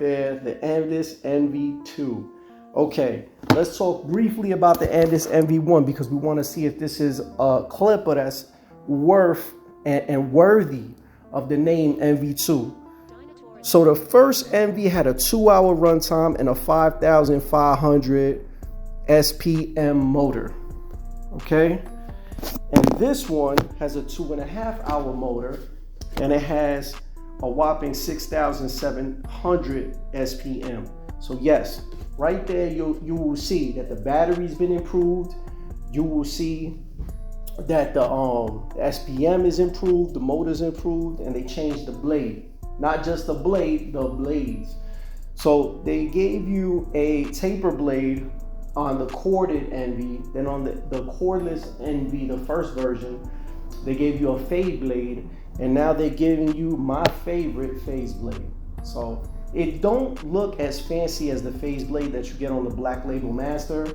there, the Andis Envy 2. Okay, let's talk briefly about the Andis Envy 1 because we want to see if this is a clipper that's worth and worthy of the name Envy 2. So the first Envy had a 2-hour runtime and a 5,500 SPM motor. Okay, and this one has a 2.5-hour motor and it has a whopping 6,700 SPM. So yes, right there you will see that the battery's been improved. You will see that the SPM is improved, the motor's improved, and they changed the blade. Not just the blade, the blades. So they gave you a taper blade on the corded Envy, then on the cordless Envy, the first version, they gave you a fade blade, and now they're giving you my favorite phase blade. So it don't look as fancy as the phase blade that you get on the Black Label Master,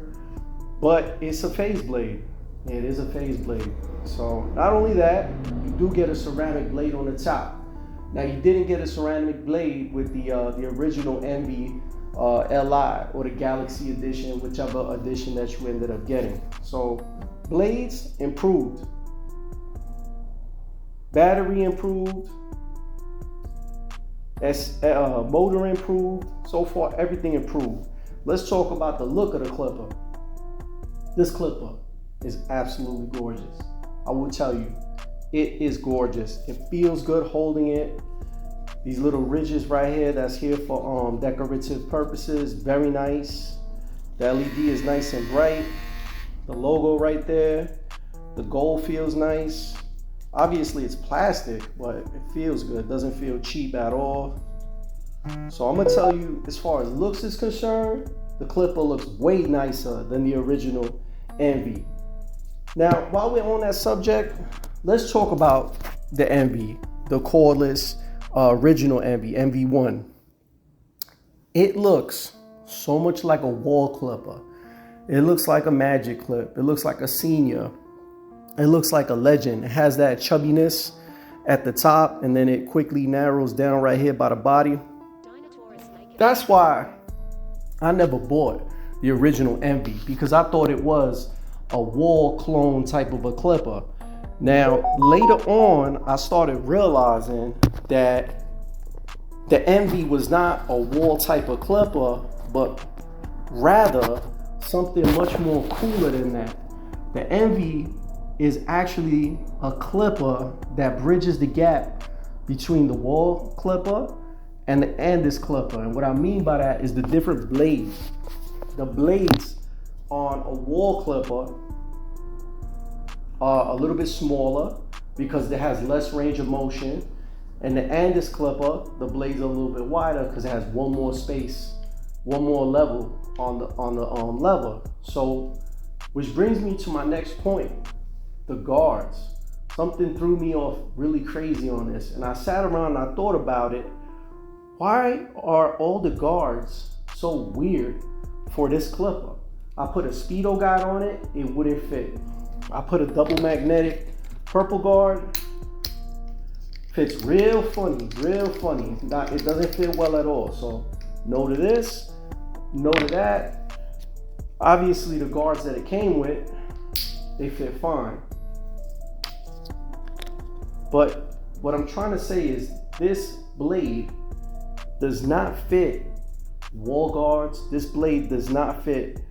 but it's a phase blade. It is a phase blade. So not only that, you do get a ceramic blade on the top. Now you didn't get a ceramic blade with the original Envy LI or the Galaxy edition, whichever edition that you ended up getting. So blades improved, battery improved, motor improved. So far everything improved. Let's talk about the look of the clipper. This clipper is absolutely gorgeous. I will tell you, it is gorgeous. It feels good holding it. These little ridges right here, that's here for decorative purposes, very nice. The LED is nice and bright. The logo right there, the gold feels nice. Obviously it's plastic, but it feels good. It doesn't feel cheap at all. So I'm gonna tell you, as far as looks is concerned, the clipper looks way nicer than the original Envy. Now, while we're on that subject, let's talk about the Envy, the cordless original Envy, Envy 1. It looks so much like a wall clipper. It looks like a magic clip. It looks like a senior. It looks like a legend. It has that chubbiness at the top, and then it quickly narrows down right here by the body. That's why I never bought the original Envy, because I thought it was a wall clone type of a clipper. Now, later on, I started realizing that the Envy was not a wall type of clipper, but rather something much more cooler than that. The Envy is actually a clipper that bridges the gap between the wall clipper and the Andis clipper. And what I mean by that is the different blades. The blades on a wall clipper are a little bit smaller because it has less range of motion, and the Andis clipper, the blades are a little bit wider because it has one more space, one more level on the lever. So, which brings me to my next point, the guards. Something threw me off really crazy on this, and I sat around and I thought about it. Why are all the guards so weird for this clipper? I put a Speedo guide on it, it wouldn't fit. I put a double magnetic purple guard, fits real funny, real funny. It doesn't fit well at all. So no to this, no to that. Obviously the guards that it came with, they fit fine. But what I'm trying to say is this blade does not fit wall guards. This blade does not fit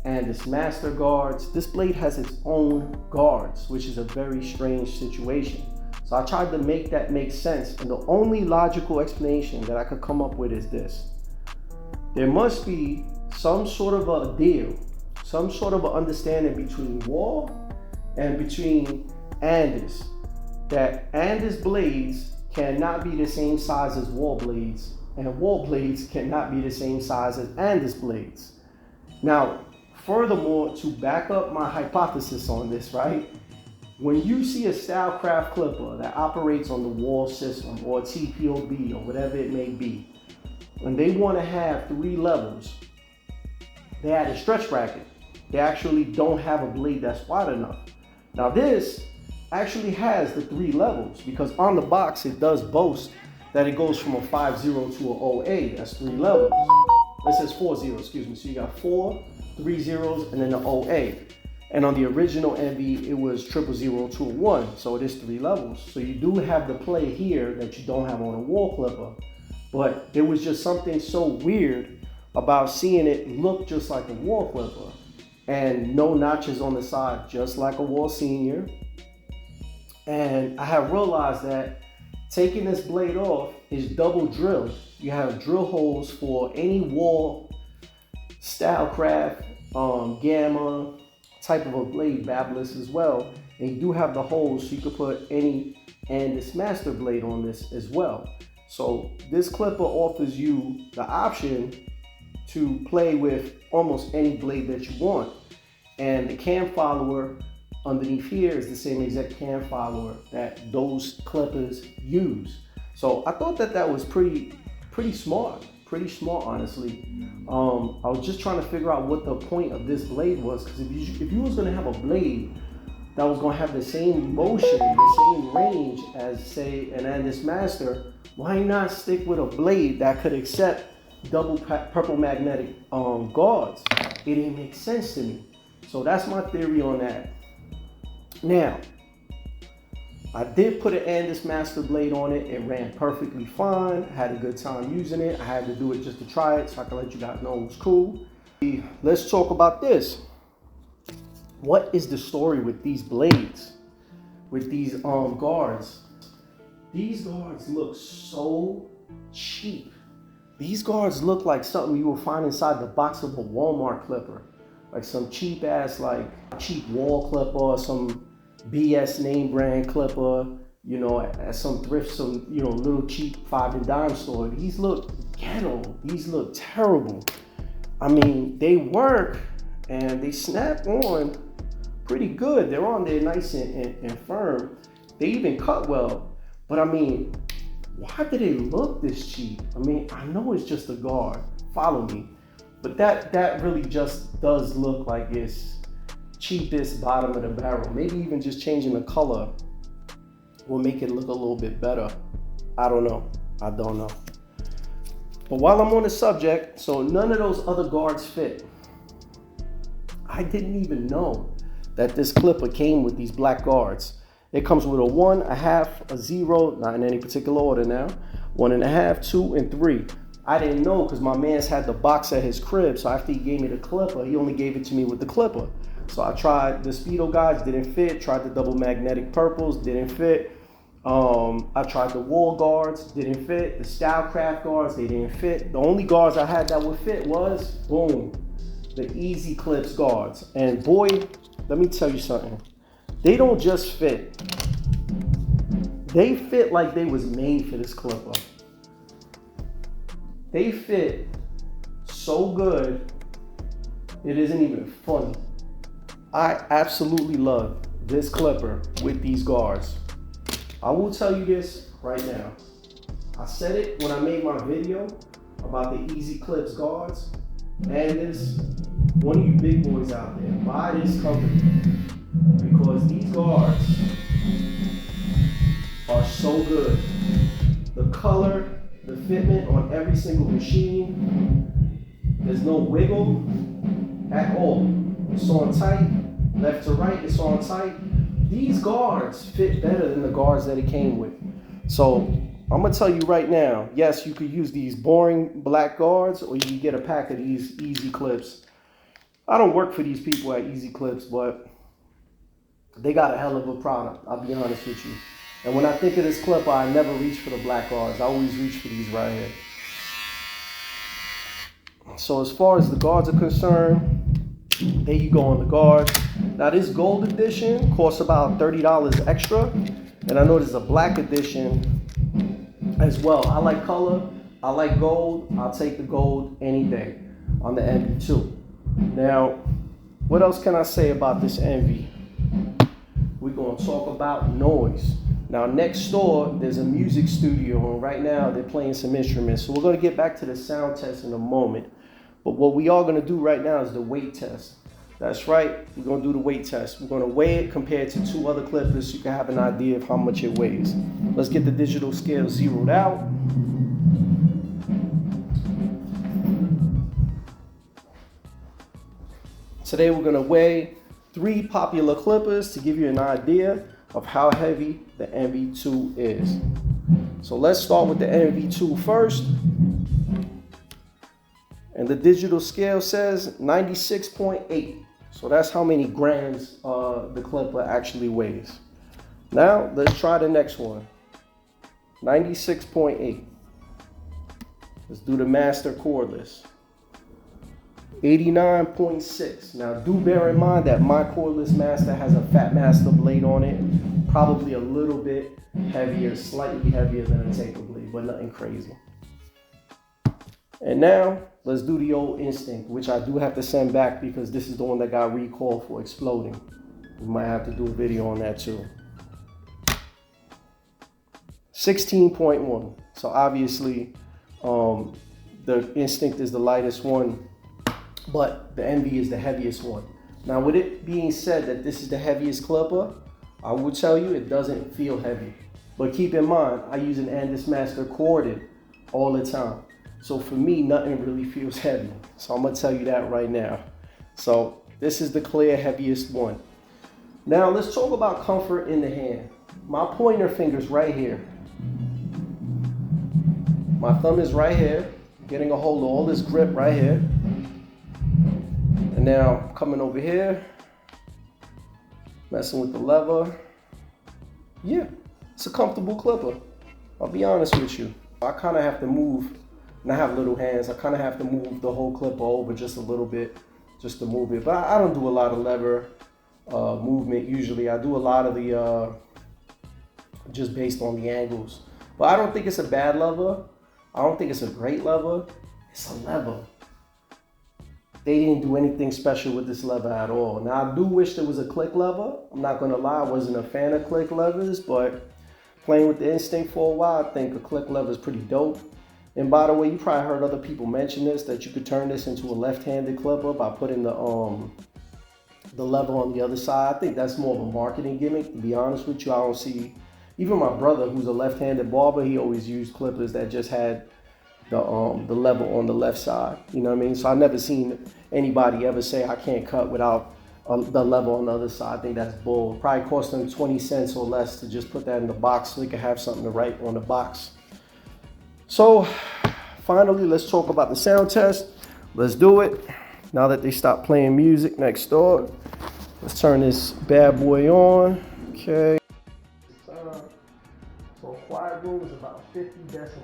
Andis Master guards. This blade has its own guards, which is a very strange situation. So I tried to make that make sense, and the only logical explanation that I could come up with is this. There must be some sort of a deal, some sort of an understanding between wall and between Andis, that Andis blades cannot be the same size as wall blades, and wall blades cannot be the same size as Andis blades. Now, furthermore, to back up my hypothesis on this, right? When you see a stylecraft clipper that operates on the wall system or TPOB or whatever it may be, when they want to have 3 levels, they add a stretch bracket. They actually don't have a blade that's wide enough. Now this actually has the 3 levels because on the box it does boast that it goes from a 5-0 to an 0-8. That's 3 levels. It says 4-0, excuse me. So you got 4, 3 zeros, and then the 0-8. And on the original Envy, it was 000 to a 1. So it is 3 levels. So you do have the play here that you don't have on a wall clipper. But there was just something so weird about seeing it look just like a wall clipper. And no notches on the side, just like a wall senior. And I have realized that taking this blade off is double drilled. You have drill holes for any wall, stylecraft, gamma type of a blade, babyliss as well. And you do have the holes so you could put any Andis master blade on this as well. So this clipper offers you the option to play with almost any blade that you want. And the cam follower underneath here is the same exact cam follower that those clippers use. So I thought that was pretty smart honestly. I was just trying to figure out what the point of this blade was, because if you was gonna have a blade that was gonna have the same motion, the same range as say an Andis Master, why not stick with a blade that could accept double purple magnetic guards? It didn't make sense to me. So that's my theory on that. Now, I did put an Andis Master blade on it. It ran perfectly fine. I had a good time using it. I had to do it just to try it so I can let you guys know it was cool. Let's talk about this. What is the story with these blades? With these guards? These guards look so cheap. These guards look like something you will find inside the box of a Walmart clipper. Like some cheap ass, like cheap wall clipper or some BS name brand clipper, you know, at some thrift, some, you know, little cheap 5 and dime store. These look ghetto. These look terrible. I mean, they work and they snap on pretty good. They're on there nice and firm. They even cut well. But I mean, why do they look this cheap? I mean, I know it's just a guard. Follow me. But that really just does look like it's cheapest bottom of the barrel. Maybe even just changing the color will make it look a little bit better. I don't know. I don't know. But while I'm on the subject, so none of those other guards fit. I didn't even know that this clipper came with these black guards. It comes with a 1, a half, a 0, not in any particular order now, 1.5, 2, and 3. I didn't know because my man's had the box at his crib, so after he gave me the clipper, he only gave it to me with the clipper. So I tried the Speedo guys, didn't fit. Tried the double magnetic purples, didn't fit. I tried the wall guards, didn't fit. The stylecraft guards, they didn't fit. The only guards I had that would fit was, boom, the Easy Clips guards. And boy, let me tell you something. They don't just fit. They fit like they was made for this clipper. They fit so good, it isn't even funny. I absolutely love this clipper with these guards. I will tell you this right now. I said it when I made my video about the Easy Clips guards. And this, one of you big boys out there, buy this company, because these guards are so good. The color, the fitment on every single machine, there's no wiggle at all. It's on tight, left to right, it's on tight. These guards fit better than the guards that it came with. So I'm gonna tell you right now, yes, you could use these boring black guards, or you can get a pack of these Easy Clips. I don't work for these people at Easy Clips, but they got a hell of a product, I'll be honest with you. And when I think of this clipper, I never reach for the black guards. I always reach for these right here. So as far as the guards are concerned, there you go on the guards. Now this gold edition costs about $30 extra. And I know there's a black edition as well. I like color, I like gold. I'll take the gold any day on the Envy too. Now, what else can I say about this Envy? We're gonna talk about noise. Now next door, there's a music studio, and right now they're playing some instruments. So we're gonna get back to the sound test in a moment. But what we are gonna do right now is the weight test. That's right, we're gonna do the weight test. We're gonna weigh it compared to 2 other clippers so you can have an idea of how much it weighs. Let's get the digital scale zeroed out. Today we're gonna weigh 3 popular clippers to give you an idea of how heavy the Envy 2 is. So let's start with the Envy 2 first. And the digital scale says 96.8. So that's how many grams the clipper actually weighs. Now let's try the next one. 96.8. Let's do the master cordless. 89.6. Now do bear in mind that my cordless master has a fat master blade on it. Probably a little bit heavier, slightly heavier than a taper blade, but nothing crazy. And now let's do the old Instinct, which I do have to send back because this is the one that got recalled for exploding. We might have to do a video on that too. 16.1. So obviously the Instinct is the lightest one, but the Envy is the heaviest one. Now with it being said that this is the heaviest clipper, I will tell you it doesn't feel heavy. But keep in mind, I use an Andis Master corded all the time. So for me, nothing really feels heavy. So I'm gonna tell you that right now. So this is the clear heaviest one. Now let's talk about comfort in the hand. My pointer finger's right here. My thumb is right here, getting a hold of all this grip right here. And now coming over here, messing with the lever. Yeah, it's a comfortable clipper. I'll be honest with you. I kind of have to move, and I have little hands. I kind of have to move the whole clipper over just a little bit, just to move it. But I don't do a lot of lever movement usually. I do a lot of the, just based on the angles. But I don't think it's a bad lever. I don't think it's a great lever. It's a lever. They didn't do anything special with this lever at all. Now I do wish there was a click lever. I'm not gonna lie, I wasn't a fan of click levers, but playing with the Instinct for a while, I think a click lever is pretty dope. And by the way, you probably heard other people mention this, that you could turn this into a left-handed clipper by putting the lever on the other side. I think that's more of a marketing gimmick, to be honest with you. I don't see, even my brother, who's a left-handed barber, he always used clippers that just had the lever on the left side. You know what I mean? So I've never seen anybody ever say I can't cut without the lever on the other side. I think that's bull. Probably cost them 20 cents or less to just put that in the box so they could have something to write on the box. So finally, let's talk about the sound test. Let's do it. Now that they stopped playing music next door, let's turn this bad boy on. Okay. So a quiet room is about 50 decibels.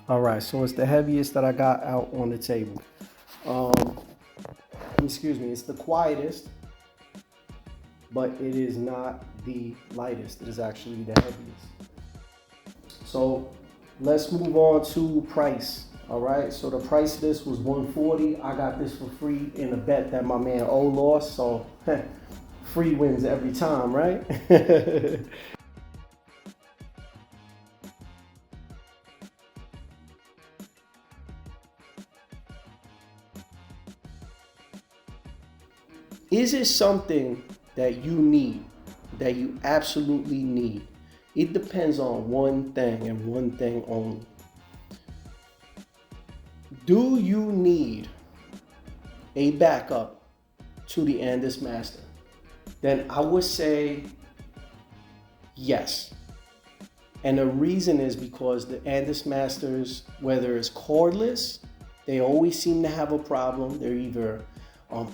All right, so it's the heaviest that I got out on the table. Excuse me, it's the quietest, but it is not the lightest. It is actually the heaviest. So let's move on to price. All right, so the price of this was $140. I got this for free in a bet that my man O lost, so free wins every time, right? Is it something that you need, that you absolutely need? It depends on one thing and one thing only. Do you need a backup to the Andis Master? Then I would say yes. And the reason is because the Andis Masters, whether it's cordless They always seem to have a problem. They're either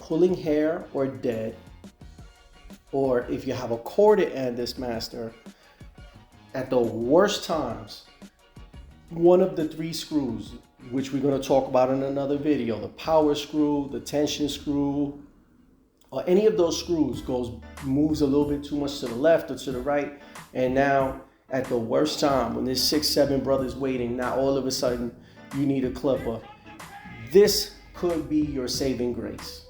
pulling hair or dead, or if you have a corded Andis master, at the worst times, one of the 3 screws, which we're going to talk about in another video, the power screw, the tension screw, or any of those screws moves a little bit too much to the left or to the right, and now at the worst time, when there's 6, 7 brothers waiting, now all of a sudden you need a clipper. This could be your saving grace.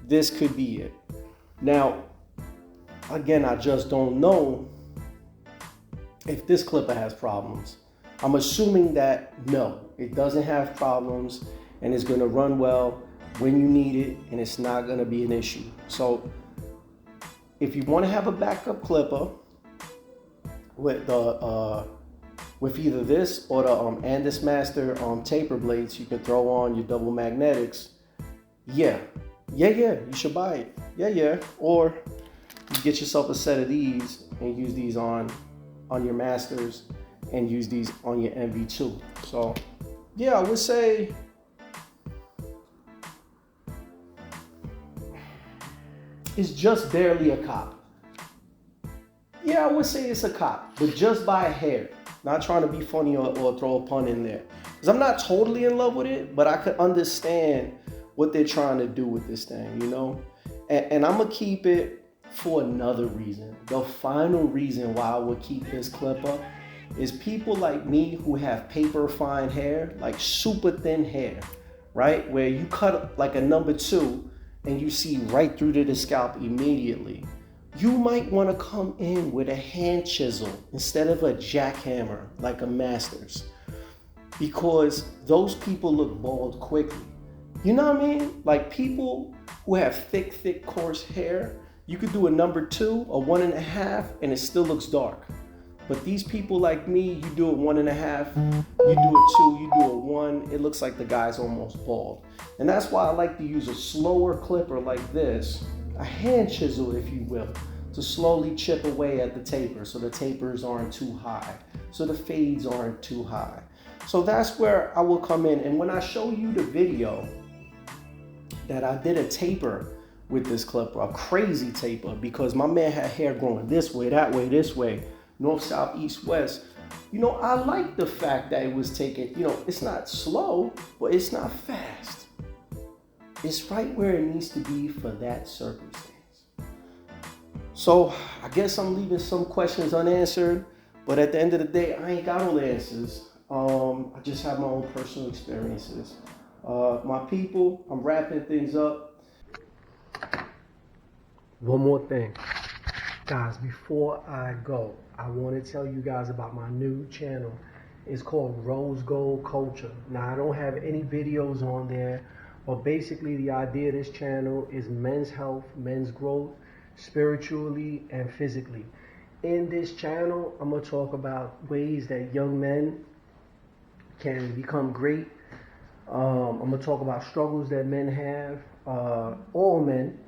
This could be it. Now, again, I just don't know if this clipper has problems. I'm assuming that no, it doesn't have problems and it's going to run well when you need it, and it's not going to be an issue. So if you want to have a backup clipper with either this or the Andis Master taper blades you can throw on your double magnetics, you should buy it. Or you get yourself a set of these and use these on your Masters and use these on your Envy too. So yeah, I would say it's just barely a cop. Yeah, I would say it's a cop, but just by a hair. Not trying to be funny or throw a pun in there. Because I'm not totally in love with it, but I could understand what they're trying to do with this thing, you know? And I'm going to keep it for another reason. The final reason why I would keep this clipper is people like me who have paper fine hair, like super thin hair, right? Where you cut like a number 2 and you see right through to the scalp immediately. You might want to come in with a hand chisel instead of a jackhammer like a Masters, because those people look bald quickly. You know what I mean? Like people who have thick, coarse hair, you could do a number 2 or 1.5 and it still looks dark. But these people like me, you do a 1.5, you do a 2, you do a 1, it looks like the guy's almost bald. And that's why I like to use a slower clipper like this, a hand chisel if you will, to slowly chip away at the taper so the tapers aren't too high, so the fades aren't too high. So that's where I will come in. And when I show you the video that I did a taper with this clipper, a crazy taper, because my man had hair growing this way, that way, this way, north, south, east, west. You know, I like the fact that it was taken, you know, it's not slow, but it's not fast. It's right where it needs to be for that circumstance. So I guess I'm leaving some questions unanswered, but at the end of the day, I ain't got all the answers. I just have my own personal experiences. My people, I'm wrapping things up. One more thing. Guys, before I go, I want to tell you guys about my new channel. It's called Rose Gold Culture. Now, I don't have any videos on there, but basically the idea of this channel is men's health, men's growth, spiritually and physically. In this channel, I'm going to talk about ways that young men can become great. I'm going to talk about struggles that men have, all men.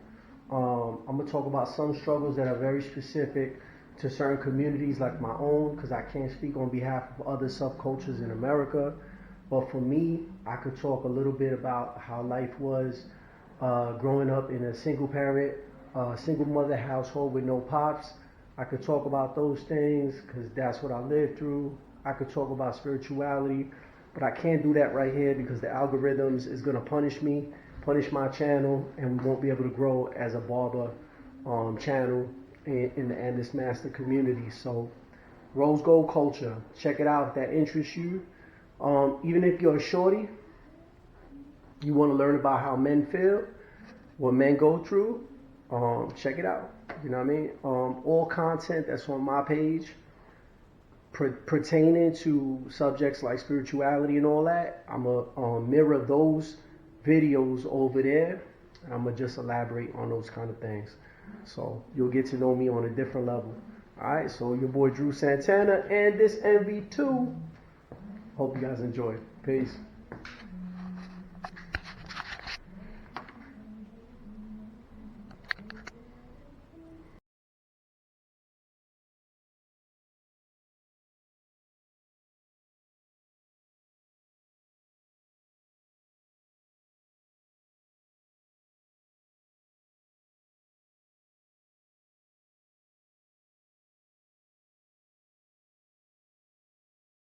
I'm going to talk about some struggles that are very specific to certain communities like my own, because I can't speak on behalf of other subcultures in America. But for me, I could talk a little bit about how life was growing up in a single parent, single mother household with no pops. I could talk about those things because that's what I lived through. I could talk about spirituality, but I can't do that right here because the algorithms is going to punish me, punish my channel, and we won't be able to grow as a barber channel in the Andis Master community. So Rose Gold Culture, check it out if that interests you. Even if you're a shorty, you want to learn about how men feel, what men go through, check it out. You know what I mean? All content that's on my page pertaining to subjects like spirituality and all that, I'm gonna mirror those videos over there, and I'm gonna just elaborate on those kind of things. So you'll get to know me on a different level. All right, so your boy Drew Santana and Andis Envy 2. Hope you guys enjoy. Peace.